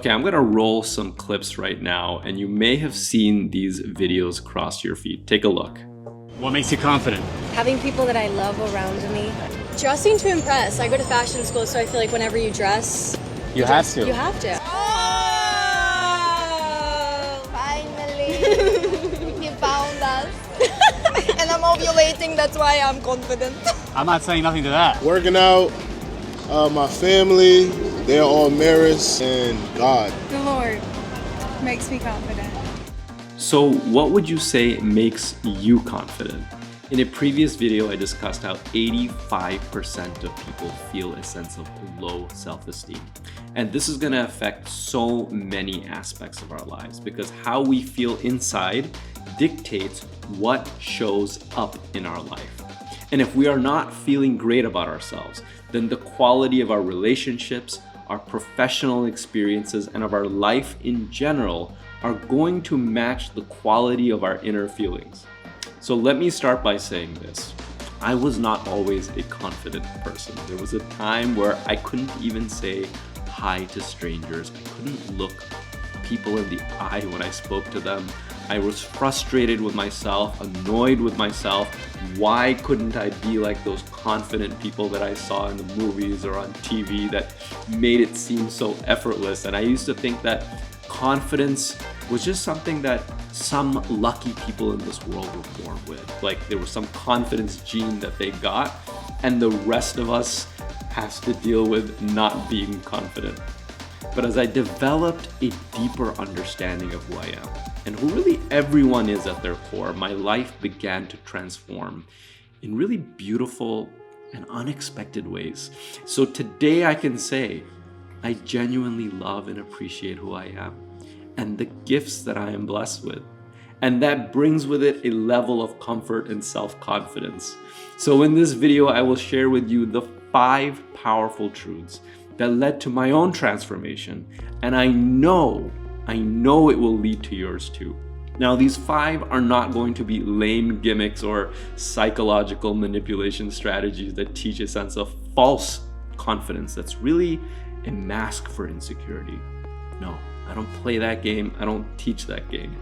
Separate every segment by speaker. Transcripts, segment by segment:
Speaker 1: Okay, I'm gonna roll some clips right now, and you may have seen these videos cross your feed. Take a look.
Speaker 2: What makes you confident?
Speaker 3: Having people that I love around me.
Speaker 4: Dressing to impress. I go to fashion school, so I feel like whenever you dress,
Speaker 2: You have to.
Speaker 4: you have to.
Speaker 3: Oh, finally, you found us. And I'm ovulating, that's why I'm confident.
Speaker 2: I'm not saying nothing to that.
Speaker 5: Working out, my family, they're all mirrors, and God.
Speaker 6: The Lord makes me confident.
Speaker 1: So what would you say makes you confident? In a previous video, I discussed how 85% of people feel a sense of low self-esteem. And this is gonna affect so many aspects of our lives because how we feel inside dictates what shows up in our life. And if we are not feeling great about ourselves, then the quality of our relationships, our professional experiences, and of our life in general are going to match the quality of our inner feelings. So let me start by saying this. I was not always a confident person. There was a time where I couldn't even say hi to strangers. I couldn't look people in the eye when I spoke to them. I was frustrated with myself, annoyed with myself. Why couldn't I be like those confident people that I saw in the movies or on TV that made it seem so effortless? And I used to think that confidence was just something that some lucky people in this world were born with. Like there was some confidence gene that they got, and the rest of us has to deal with not being confident. But as I developed a deeper understanding of who I am and who really everyone is at their core, my life began to transform in really beautiful and unexpected ways. So today I can say I genuinely love and appreciate who I am and the gifts that I am blessed with. And that brings with it a level of comfort and self-confidence. So in this video, I will share with you the 5 powerful truths that led to my own transformation. And I know it will lead to yours too. Now, these 5 are not going to be lame gimmicks or psychological manipulation strategies that teach a sense of false confidence that's really a mask for insecurity. No, I don't play that game. I don't teach that game.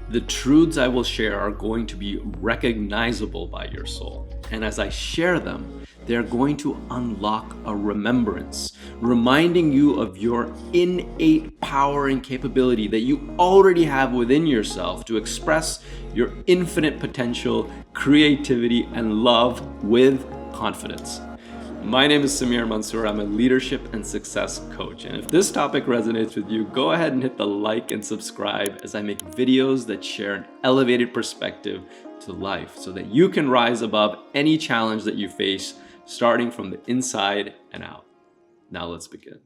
Speaker 1: The truths I will share are going to be recognizable by your soul. And as I share them, they're going to unlock a remembrance, reminding you of your innate power and capability that you already have within yourself to express your infinite potential, creativity, and love with confidence. My name is Samir Mansoor. I'm a leadership and success coach. And if this topic resonates with you, go ahead and hit the like and subscribe as I make videos that share an elevated perspective to life so that you can rise above any challenge that you face, starting from the inside and out. Now let's begin.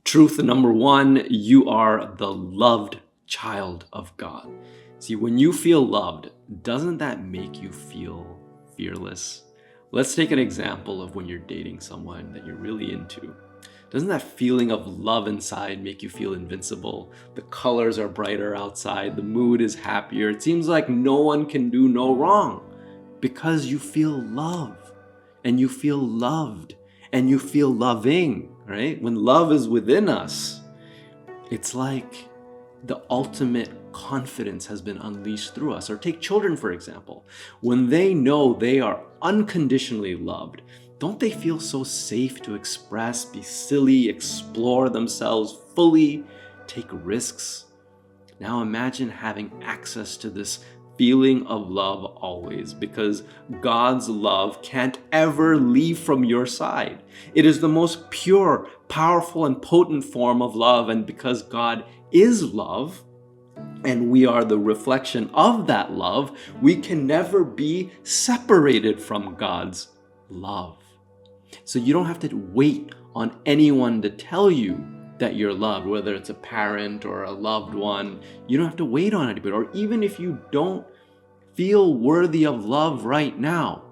Speaker 1: Truth number 1, you are the loved child of God. See, when you feel loved, doesn't that make you feel fearless? Let's take an example of when you're dating someone that you're really into. Doesn't that feeling of love inside make you feel invincible? The colors are brighter outside, the mood is happier. It seems like no one can do no wrong because you feel love and you feel loved and you feel loving, right? When love is within us, it's like the ultimate confidence has been unleashed through us. Or take children, for example. When they know they are unconditionally loved, don't they feel so safe to express, be silly, explore themselves fully, take risks? Now imagine having access to this feeling of love always, because God's love can't ever leave from your side. It is the most pure, powerful, and potent form of love. And because God is love, and we are the reflection of that love, we can never be separated from God's love. So you don't have to wait on anyone to tell you that you're loved, whether it's a parent or a loved one. You don't have to wait on anybody. Or even if you don't feel worthy of love right now,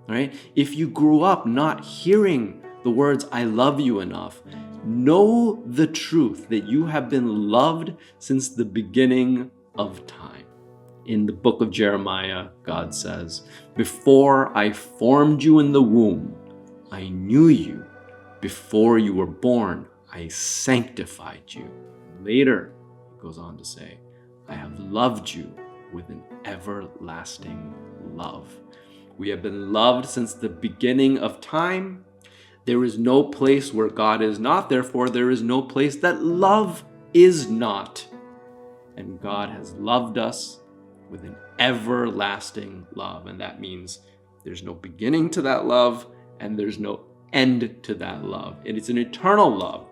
Speaker 1: right? If you grew up not hearing the words, I love you enough, know the truth that you have been loved since the beginning of time. In the book of Jeremiah, God says, before I formed you in the womb, I knew you. Before you were born, I sanctified you. later, he goes on to say, I have loved you with an everlasting love. We have been loved since the beginning of time. There is no place where God is not. Therefore, there is no place that love is not. And God has loved us with an everlasting love. And that means there's no beginning to that love and there's no end to that love. And it's an eternal love.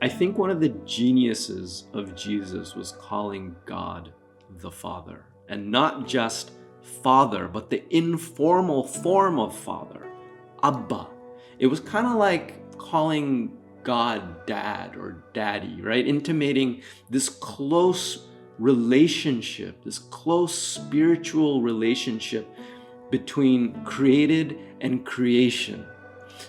Speaker 1: I think one of the geniuses of Jesus was calling God the Father. And not just Father, but the informal form of Father, Abba. It was kind of like calling God Dad or Daddy, right? Intimating this close relationship, this close spiritual relationship between created and creation.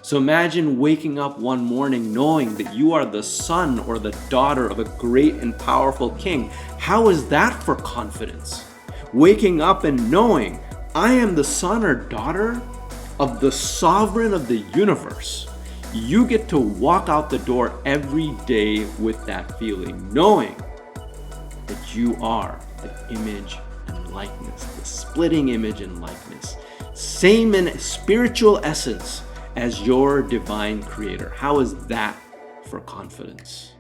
Speaker 1: So imagine waking up one morning knowing that you are the son or the daughter of a great and powerful king. How is that for confidence? Waking up and knowing I am the son or daughter of the sovereign of the universe. You get to walk out the door every day with that feeling, knowing that you are the image and likeness, the splitting image and likeness, same in spiritual essence as your divine creator. How is that for confidence?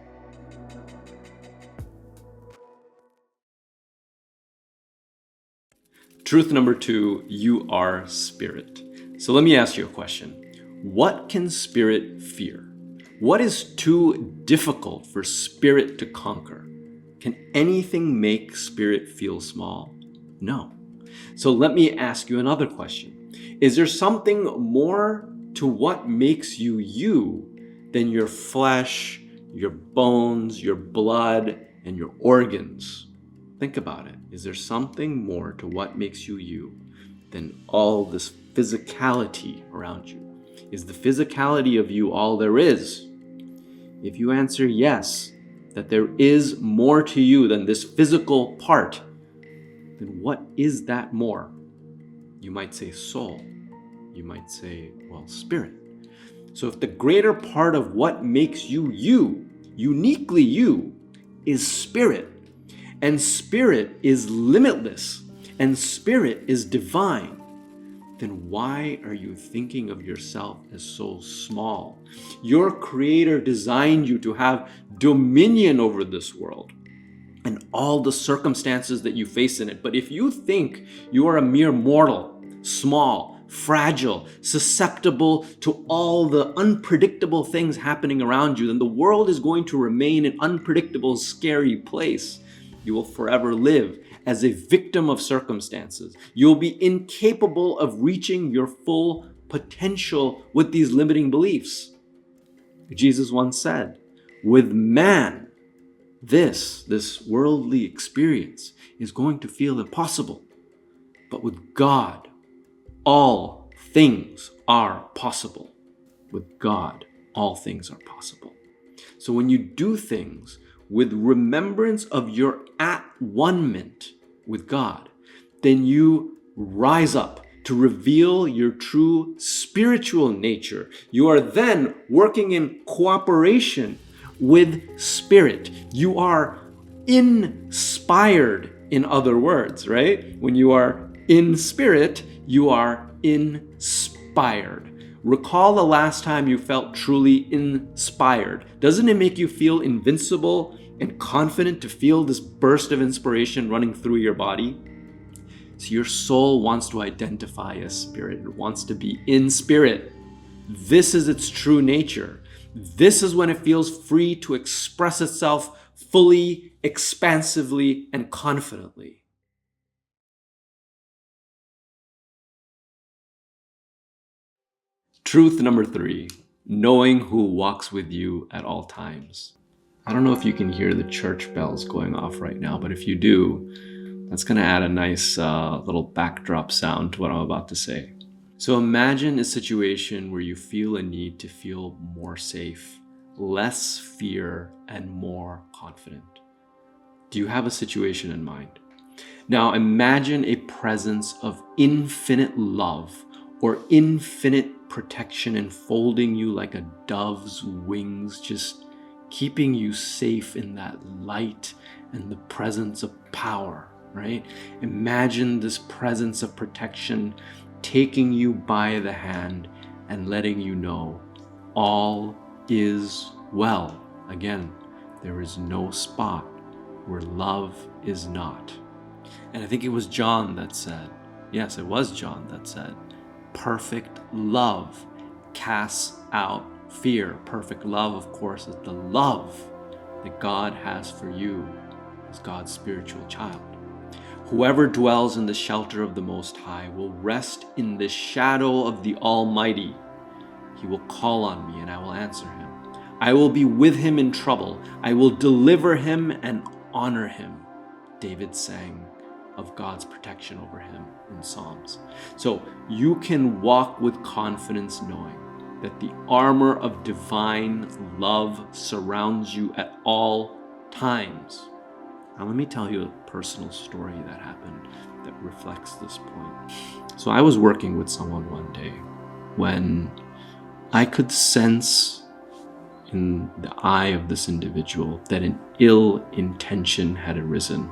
Speaker 1: Truth number 2, you are spirit. So let me ask you a question. What can spirit fear? What is too difficult for spirit to conquer? Can anything make spirit feel small? No. So let me ask you another question. Is there something more to what makes you you than your flesh, your bones, your blood, and your organs? Think about it. Is there something more to what makes you you than all this physicality around you? Is the physicality of you all there is? If you answer yes, that there is more to you than this physical part, then what is that more? You might say soul. You might say, well, spirit. So if the greater part of what makes you you, uniquely you, is spirit, and spirit is limitless, and spirit is divine, then why are you thinking of yourself as so small? Your creator designed you to have dominion over this world and all the circumstances that you face in it. But if you think you are a mere mortal, small, fragile, susceptible to all the unpredictable things happening around you, then the world is going to remain an unpredictable, scary place. You will forever live as a victim of circumstances. You'll be incapable of reaching your full potential with these limiting beliefs. Jesus once said, with man, this worldly experience is going to feel impossible. But with God, all things are possible. With God, all things are possible. So when you do things with remembrance of your at-one-ment with God, then you rise up to reveal your true spiritual nature. You are then working in cooperation with spirit. You are inspired, in other words, right? When you are in spirit, you are inspired. Recall the last time you felt truly inspired. Doesn't it make you feel invincible and confident to feel this burst of inspiration running through your body? So your soul wants to identify as spirit. It wants to be in spirit. This is its true nature. This is when it feels free to express itself fully, expansively, and confidently. Truth number 3, knowing who walks with you at all times. I don't know if you can hear the church bells going off right now, but if you do, that's going to add a nice little backdrop sound to what I'm about to say. So imagine a situation where you feel a need to feel more safe, less fear, and more confident. Do you have a situation in mind? Now imagine a presence of infinite love or infinite protection enfolding you like a dove's wings, just keeping you safe in that light and the presence of power, right? Imagine this presence of protection taking you by the hand and letting you know all is well. Again, there is no spot where love is not. And I think it was John that said, yes, it was John that said, perfect love casts out fear. Perfect love, of course, is the love that God has for you as God's spiritual child. Whoever dwells in the shelter of the Most High will rest in the shadow of the Almighty. He will call on me and I will answer him. I will be with him in trouble. I will deliver him and honor him. David sang of God's protection over him in Psalms. So you can walk with confidence knowing that the armor of divine love surrounds you at all times. Now let me tell you a personal story that happened that reflects this point. So I was working with someone one day when I could sense in the eye of this individual that an ill intention had arisen.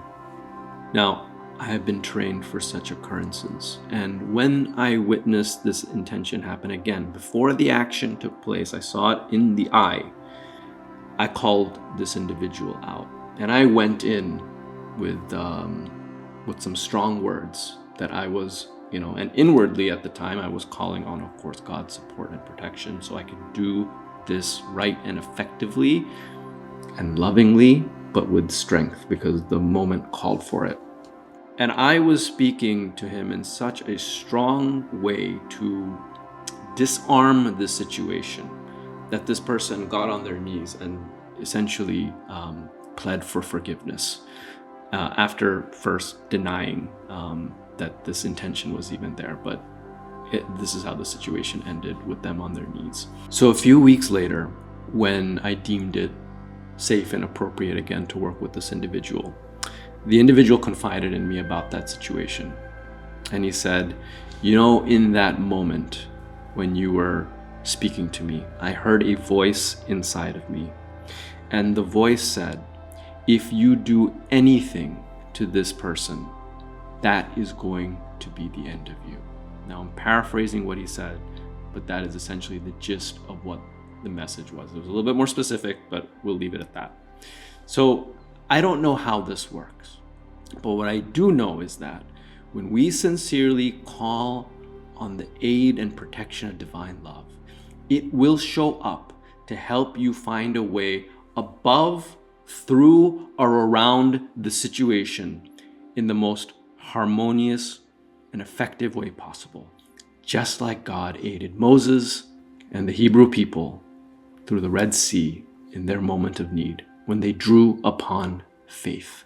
Speaker 1: Now, I have been trained for such occurrences, and when I witnessed this intention happen again, before the action took place, I saw it in the eye. I called this individual out, and I went in with some strong words that I was, and inwardly at the time I was calling on, of course, God's support and protection so I could do this right and effectively and lovingly, but with strength because the moment called for it. And I was speaking to him in such a strong way to disarm the situation that this person got on their knees and essentially pled for forgiveness after first denying that this intention was even there. But this is how the situation ended, with them on their knees. So a few weeks later, when I deemed it safe and appropriate again to work with this individual, the individual confided in me about that situation. And he said, in that moment when you were speaking to me, I heard a voice inside of me. And the voice said, if you do anything to this person, that is going to be the end of you. Now I'm paraphrasing what he said, but that is essentially the gist of what the message was. It was a little bit more specific, but we'll leave it at that. So I don't know how this works, but what I do know is that when we sincerely call on the aid and protection of divine love, it will show up to help you find a way above, through, or around the situation in the most harmonious and effective way possible, just like God aided Moses and the Hebrew people through the Red Sea in their moment of need when they drew upon faith.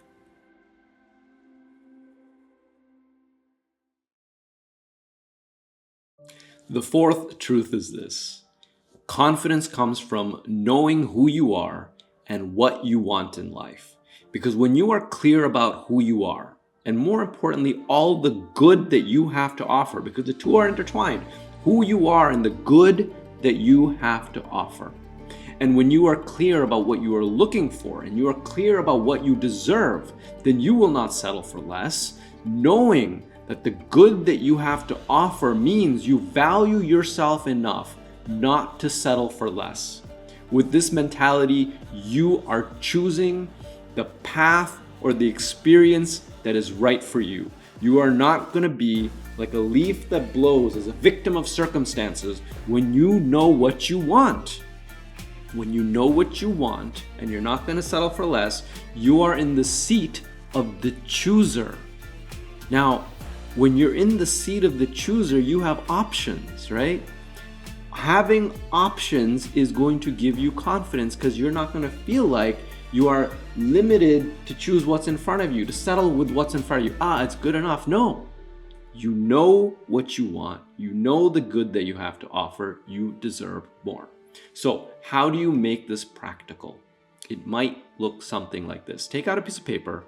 Speaker 1: The fourth truth is this: confidence comes from knowing who you are and what you want in life. Because when you are clear about who you are, and more importantly, all the good that you have to offer, because the two are intertwined, who you are and the good that you have to offer. And when you are clear about what you are looking for and you are clear about what you deserve, then you will not settle for less, knowing that the good that you have to offer means you value yourself enough not to settle for less. With this mentality, you are choosing the path or the experience that is right for you. You are not going to be like a leaf that blows as a victim of circumstances when you know what you want. When you know what you want and you're not going to settle for less, you are in the seat of the chooser. Now, when you're in the seat of the chooser, you have options, right? Having options is going to give you confidence because you're not going to feel like you are limited to choose what's in front of you, to settle with what's in front of you. It's good enough. No. You know what you want. You know the good that you have to offer. You deserve more. So how do you make this practical? It might look something like this. Take out a piece of paper,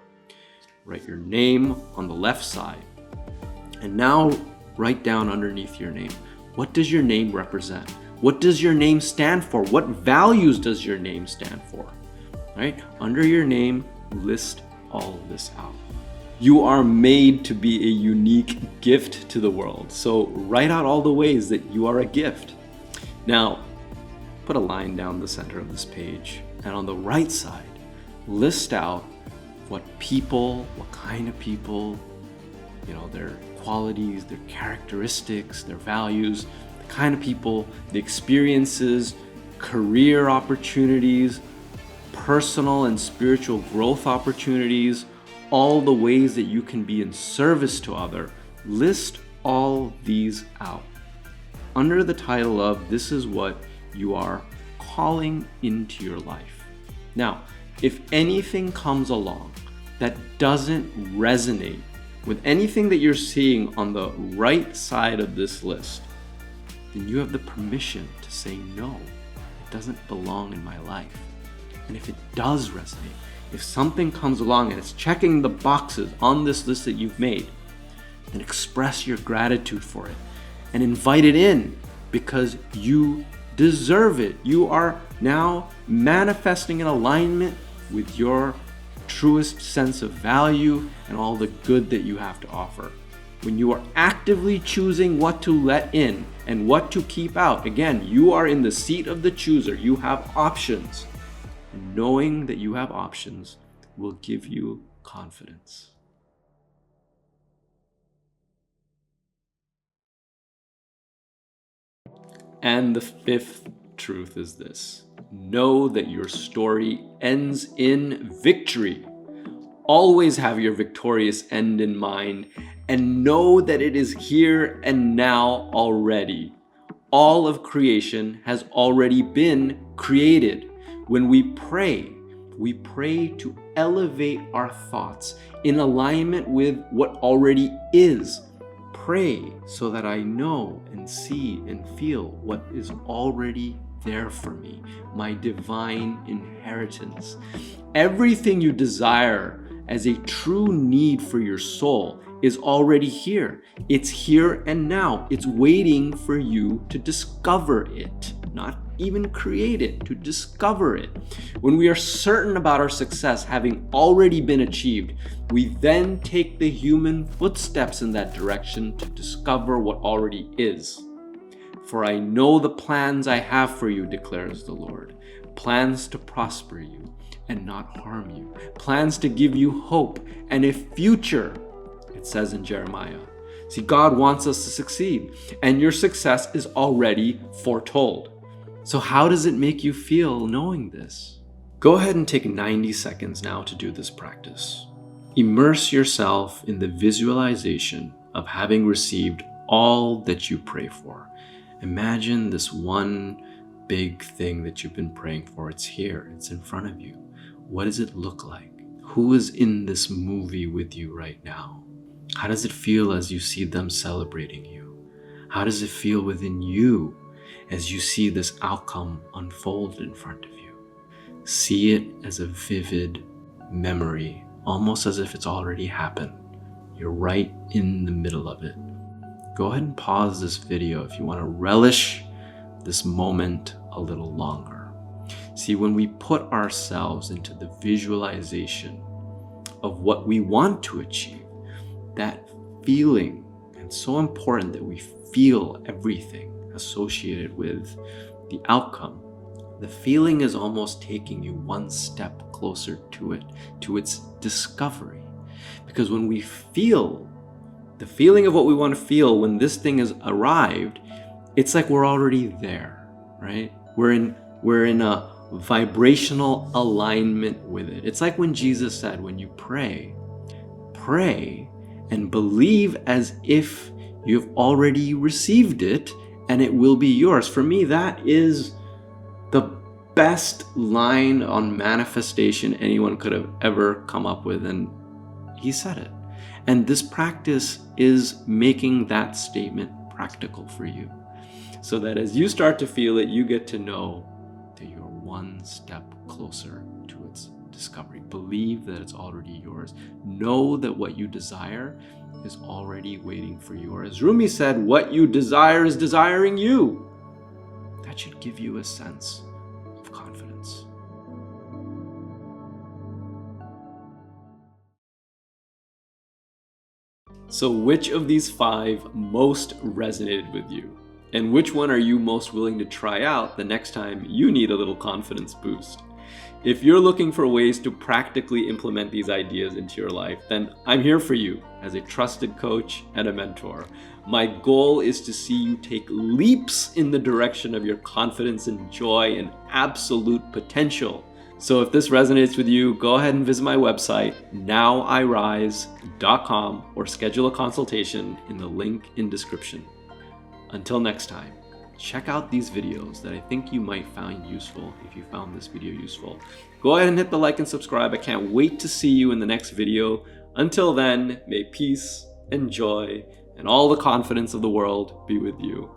Speaker 1: write your name on the left side, and now write down underneath your name. What does your name represent? What does your name stand for? What values does your name stand for? Right? Under your name, list all of this out. You are made to be a unique gift to the world. So write out all the ways that you are a gift. Now, put a line down the center of this page, and on the right side, list out what kind of people, their qualities, their characteristics, their values, the kind of people, the experiences, career opportunities, personal and spiritual growth opportunities, all the ways that you can be in service to others. List all these out under the title of "This is what you are calling into your life." Now, if anything comes along that doesn't resonate with anything that you're seeing on the right side of this list, then you have the permission to say, no, it doesn't belong in my life. And if it does resonate, if something comes along and it's checking the boxes on this list that you've made, then express your gratitude for it and invite it in, because you deserve it. You are now manifesting in alignment with your truest sense of value and all the good that you have to offer. When you are actively choosing what to let in and what to keep out, again, you are in the seat of the chooser. You have options. Knowing that you have options will give you confidence. And the fifth truth is this: know that your story ends in victory. Always have your victorious end in mind, and know that it is here and now already. All of creation has already been created. When we pray to elevate our thoughts in alignment with what already is. Pray so that I know and see and feel what is already there for me, my divine inheritance. Everything you desire as a true need for your soul is already here. It's here and now. It's waiting for you to discover it, not even create it, to discover it. When we are certain about our success having already been achieved, we then take the human footsteps in that direction to discover what already is. For I know the plans I have for you, declares the Lord, plans to prosper you and not harm you, plans to give you hope and a future, it says in Jeremiah. See, God wants us to succeed, and your success is already foretold. So how does it make you feel knowing this? Go ahead and take 90 seconds now to do this practice. Immerse yourself in the visualization of having received all that you pray for. Imagine this one big thing that you've been praying for. It's here, it's in front of you. What does it look like? Who is in this movie with you right now? How does it feel as you see them celebrating you? How does it feel within you as you see this outcome unfold in front of you? See it as a vivid memory, almost as if it's already happened. You're right in the middle of it. Go ahead and pause this video if you want to relish this moment a little longer. See, when we put ourselves into the visualization of what we want to achieve, that feeling, and so important that we feel everything associated with the outcome, the feeling is almost taking you one step closer to it, to its discovery. Because when we feel the feeling of what we want to feel when this thing has arrived, it's like we're already there, right? We're in a vibrational alignment with it. It's like when Jesus said, when you pray and believe as if you've already received it and it will be yours. For me, that is the best line on manifestation anyone could have ever come up with, and he said it. And this practice is making that statement practical for you, so that as you start to feel it, you get to know that you're one step closer to its discovery. Believe that it's already yours. Know that what you desire is already waiting for you. Or as Rumi said, what you desire is desiring you. That that should give you a sense of confidence. So which of these 5 most resonated with you? And which one are you most willing to try out the next time you need a little confidence boost? If you're looking for ways to practically implement these ideas into your life, then I'm here for you as a trusted coach and a mentor. My goal is to see you take leaps in the direction of your confidence and joy and absolute potential. So if this resonates with you, go ahead and visit my website, nowirise.com, or schedule a consultation in the link in description. Until next time, check out these videos that I think you might find useful if you found this video useful. Go ahead and hit the like and subscribe. I can't wait to see you in the next video. Until then, may peace and joy and all the confidence of the world be with you.